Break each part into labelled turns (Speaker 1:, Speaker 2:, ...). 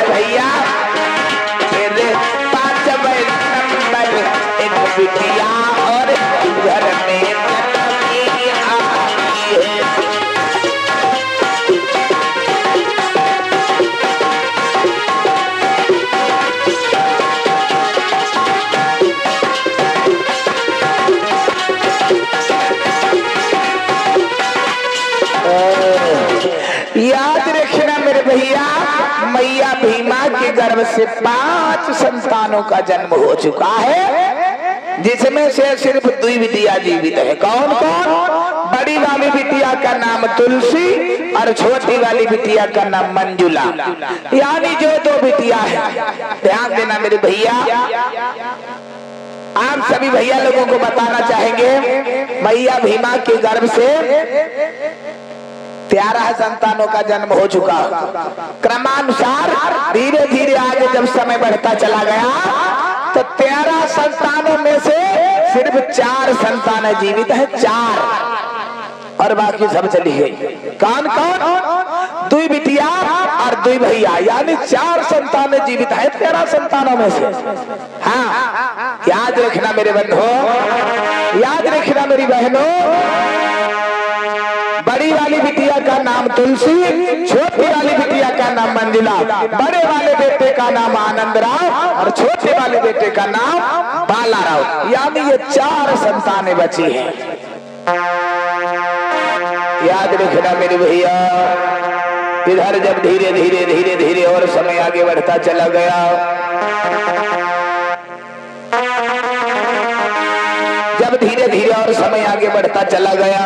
Speaker 1: भैया तेरे 5 नंबर एक बिटिया और घर में याद रखना मेरे भैया, मैया भीमा के गर्भ से 5 संतानों का जन्म हो चुका है, जिसमें से सिर्फ 2 बिटिया जीवित है। कौन कौन? बड़ी वाली बिटिया का नाम तुलसी और छोटी वाली बिटिया का नाम मंजुला, यानी जो 2 बिटिया है। ध्यान देना मेरे भैया, आप सभी भैया लोगों को बताना चाहेंगे, मैया भीमा के गर्भ से 13 संतानों का जन्म हो चुका। क्रमानुसार धीरे धीरे आगे जब समय बढ़ता चला गया तो 13 संतानों में से सिर्फ 4 संतान जीवित है, 4, और बाकी सब चली गई। कौन कौन? 2 बिटिया और 2 भैया, यानी 4 संतान जीवित है 13 संतानों में से। हाँ, याद रखना मेरे बंधुओं, याद रखना मेरी बहनों, बड़ी वाली बिटिया का नाम तुलसी, छोटी वाली बिटिया का नाम मंजुला, बड़े वाले बेटे का नाम आनंद राव और छोटे वाले बेटे का नाम बाला राव, यानी ये 4 संतानें बची हैं। याद रखना मेरे भैया, इधर जब धीरे धीरे धीरे धीरे और समय आगे बढ़ता चला गया, जब धीरे धीरे और समय आगे बढ़ता चला गया,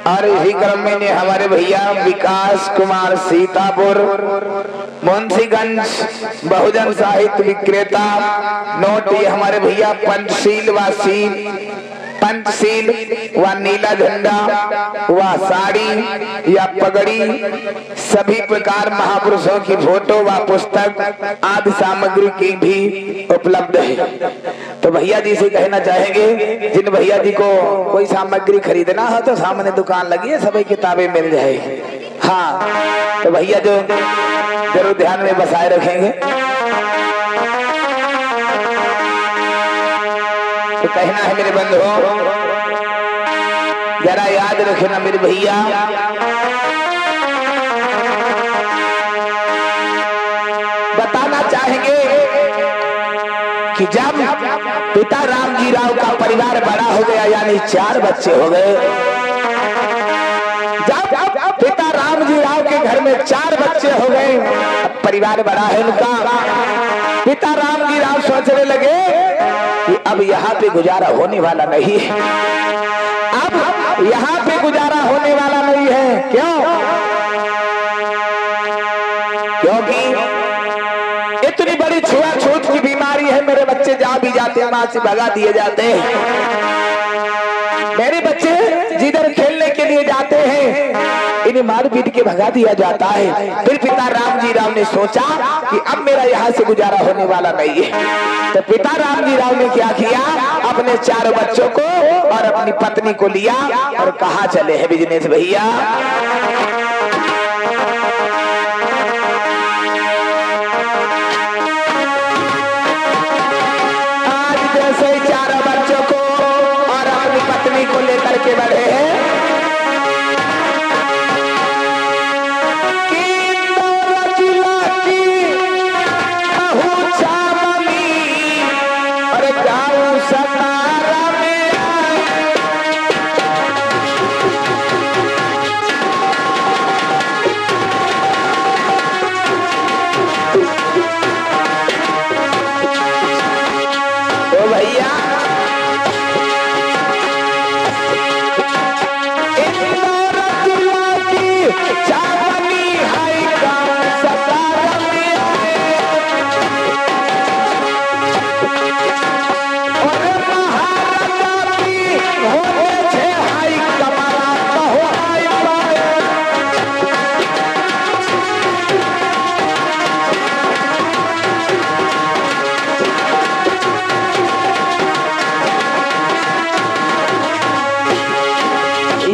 Speaker 1: और इसी क्रम में हमारे भैया विकास कुमार सीतापुर मुंशीगंज बहुजन साहित्य विक्रेता नोट, ये हमारे भैया पंचशील व नीला झंडा व साड़ी या पगड़ी, सभी प्रकार महापुरुषों की फोटो व पुस्तक आदि सामग्री की भी उपलब्ध है। तो भैया जी से कहना चाहेंगे, जिन भैया जी को कोई सामग्री खरीदना हो तो सामने दुकान लगी है, सभी किताबें मिल जाएगी। हाँ, तो भैया जो जरूर ध्यान में बसाए रखेंगे। तो कहना है मेरे बंधुओं, जरा याद रखना मेरे भैया, बताना चाहेंगे कि जब पिता रामजी राव का परिवार बड़ा हो गया, यानी 4 बच्चे हो गए, जब पिता रामजी राव के घर में 4 बच्चे हो गए, अब परिवार बड़ा है उनका, पिता रामजी राव सोचने लगे कि अब यहाँ पे गुजारा होने वाला नहीं है, अब यहाँ पे गुजारा होने वाला नहीं है। क्यों? क्योंकि इतनी बड़ी छुआछूत की बीमारी है, मेरे बच्चे जहाँ भी जाते हैं वहां से भगा दिए जाते हैं, मेरे बच्चे जिधर खेलने के लिए जाते हैं इन्हें मार पीट के भगा दिया जाता है। फिर पिता रामजी राव ने सोचा कि अब मेरा यहाँ से गुजारा होने वाला नहीं है, तो पिता रामजी राव ने क्या किया, अपने 4 बच्चों को और अपनी पत्नी को लिया और कहा चले हैं बिजनेस भैया। आज जैसे 4 बच्चों को और अपनी पत्नी को लेकर के बढ़े हैं,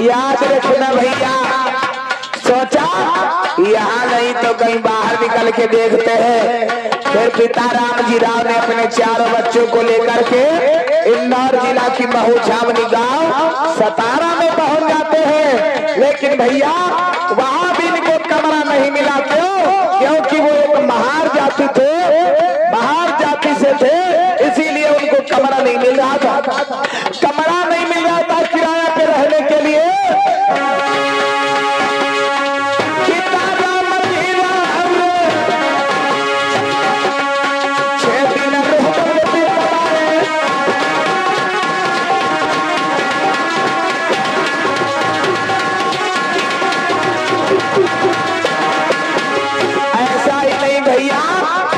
Speaker 1: याद रखना भैया, सोचा यहाँ नहीं तो कहीं बाहर निकल के देखते हैं। फिर पिता रामजी राव ने अपने चारों बच्चों को लेकर के इंदौर जिला की महू छावनी गांव सतारा में पहुंच जाते हैं। लेकिन भैया वहां भी इनको कमरा नहीं मिला। क्योंकि वो एक महार जाति थे, महार जाति से थे, इसीलिए उनको कमरा नहीं मिल रहा था। कमरा नहीं मिल रहा था किराया पे रहने के लिए।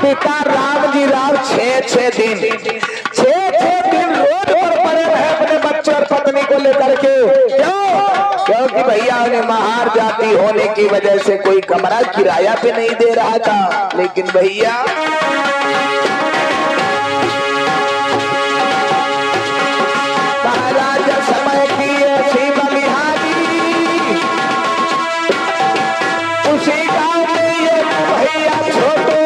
Speaker 1: पिता रामजी राव 6 दिन रोड पर पड़े रहे अपने बच्चे और पत्नी को लेकर के। क्यों? क्योंकि भैया उन्हें महार जाति होने की वजह से कोई कमरा किराया पे नहीं दे रहा था। लेकिन भैया महाराजा समय की ऐसी बलिहारी, उसी गांव में ये भैया छोटे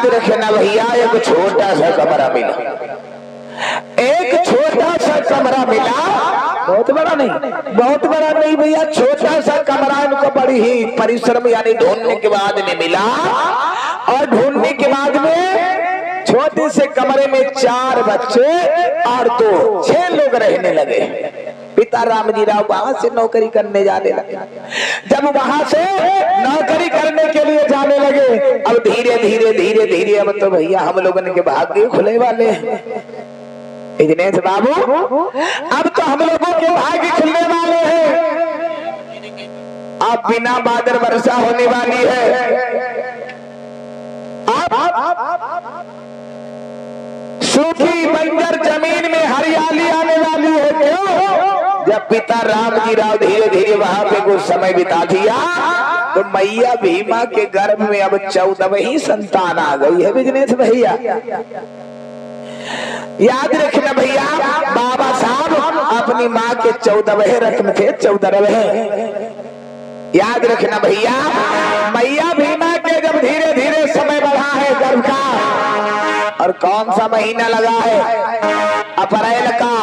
Speaker 1: रखना भैया, एक छोटा सा कमरा मिला। एक छोटा सा कमरा मिला, बहुत बड़ा नहीं, बहुत बड़ा नहीं भैया, छोटा सा कमरा इनको बड़ी ही परिश्रम यानी ढूंढने के बाद में मिला। और ढूंढने के बाद में छोटे से कमरे में 4 बच्चे और 6 लोग रहने लगे। पिता रामजी राव वहां से नौकरी करने जाने लगे। जब वहां से नौकरी करने के लिए जाने लगे, अब धीरे धीरे अब तो भैया हम लोगों के भाग्य खुले वाले हैं। दिनेश बाबू, अब तो हम लोगों के भाग्य खुलने वाले हैं। अब बिना बादल वर्षा होने वाली है। सूखी बंजर जमीन में हरियाली आने वाली है। क्यों? जब पिता रामजी राव धीरे धीरे वहां पे कुछ समय बिता दिया तो मैया भीमा के गर्भ में अब 14वीं संतान आ गई है। बिजनेस भैया याद रखना भैया, बाबा साहब अपनी माँ के 14वें रत्न थे, 14वें। याद रखना भैया, मैया भीमा के जब धीरे धीरे समय बढ़ा है गर्भ का, और कौन सा महीना लगा है? अप्रैल का।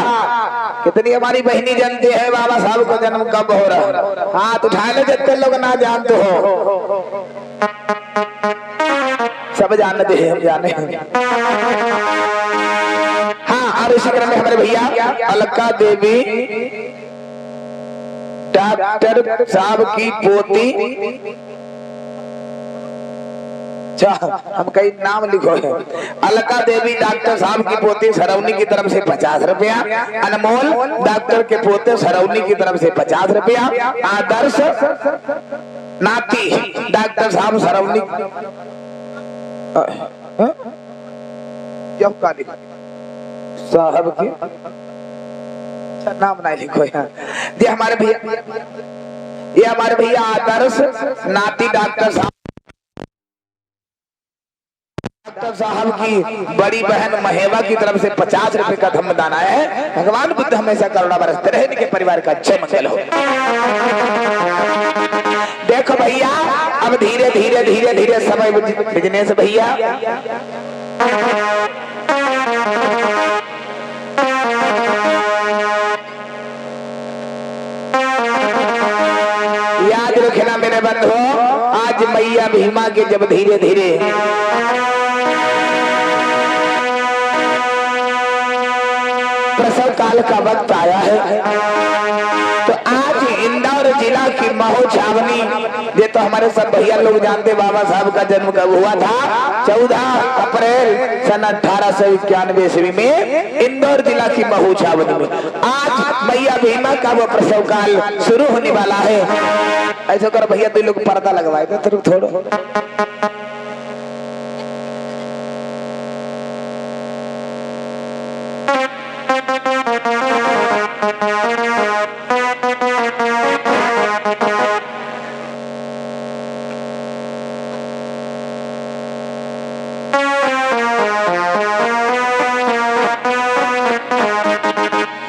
Speaker 1: कितनी हमारी बहनी जानते हैं बाबा साहब का जन्म कब हो रहा है? हाथ उठा ले जितने लोग ना जानते हो। सब जानते हैं, हम जाने। हाँ, और इसी क्रम में हमारे भैया अलका देवी डॉक्टर साहब की पोती, हम कई नाम लिखो है। अलका देवी डॉक्टर साहब की पोती सरौनी की तरफ से 50 रुपया, अनमोल डॉक्टर के पोते सरौनी की तरफ से 50 रुपया, आदर्श नाती डॉक्टर साहब सरौनी साहब की नाम नहीं लिखो है। ये हमारे भैया आदर्श नाती डॉक्टर साहब की बड़ी बहन महेवा की तरफ से 50 रुपए का धम्मदान आया है। भगवान बुद्ध हमेशा करुणा बरसते रहे, इनके परिवार का अच्छे मंगल हो। देखो भैया, अब धीरे धीरे समय बिजनेस भैया याद रखना मेरे बंधु, आज मैया भीमा के जब धीरे धीरे प्रसव काल का वक्त आया है, तो आज इंदौर जिला की महू छावनी, ये तो हमारे सब भैया लोग जानते, बाबा साहब का जन्म कब हुआ था? 14 अप्रैल सन 1891 ईस्वी में इंदौर जिला की महू छावनी में। आज मैया भीमा का वो प्रसव काल शुरू होने वाला है। ऐसा कर भैया तुम लोग पर्दा लगवाए तो थोड़ा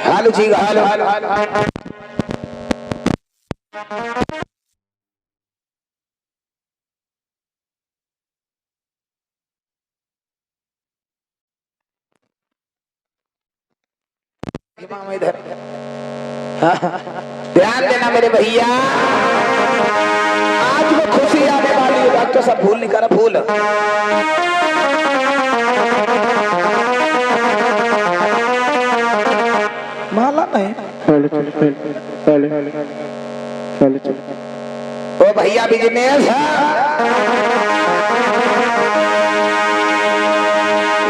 Speaker 1: हालो जी हालो इधर ध्यान देना मेरे भैया, आज वो खुशी आने वाली है। डॉक्टर साहब भूल नहीं करा, भूल माला नहीं ओ भैया बिजनेस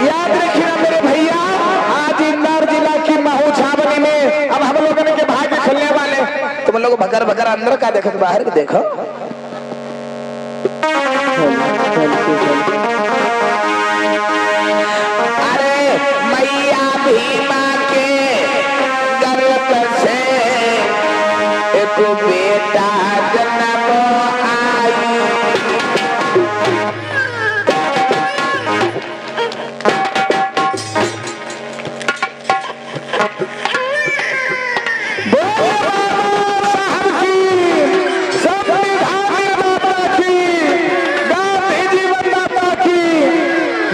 Speaker 1: याद रखिए मेरे भैया, आज इंदौर जिला की महू छावनी में अब हम लोगों के भाग्य खुलने वाले। तुम लोग भगर भगर अंदर का देखो, बाहर का देखो। अरे मैया भीमा के गर्भ से एक बेटा जन्म आई।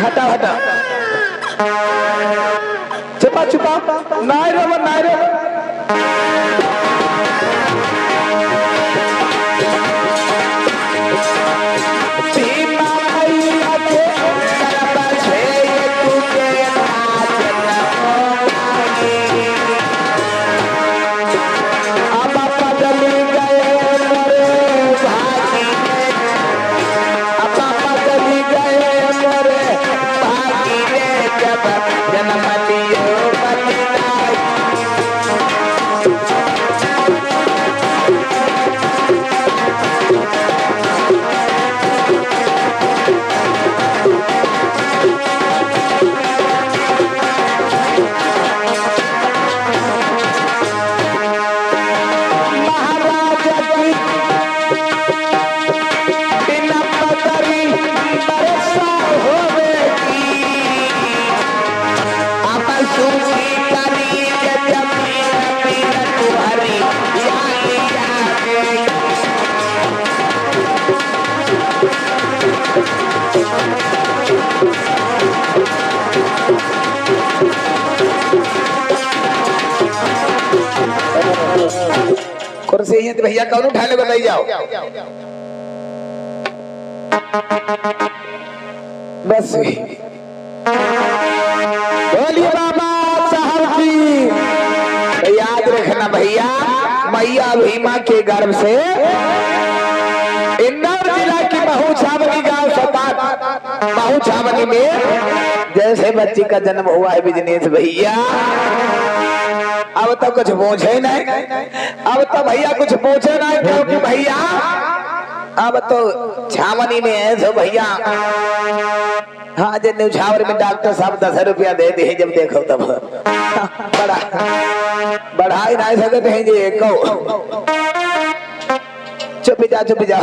Speaker 1: हटा हटा छुपा छुपा नायरो नायरो कुर्सी है तो भैया कौन उठा ले बताई जाओ। बस बोलिए बाबा साहब की। तो याद रखना भैया, मैया भीमा के गर्भ से इंदौर जिला की महू छावनी गांव सपाट महू छावनी में जैसे बच्ची का जन्म हुआ है बिजनेस भैया, अब तो कुछ पूछे नहीं, अब तो भैया कुछ पूछे नहीं, क्योंकि भैया अब तो छावनी में है तो भैया। हाँ जो न्यूछावर में डॉक्टर साहब 10 रुपया दे दे जब देखो तब बढ़ाई नहीं सकते हैं जी एको। चुप जा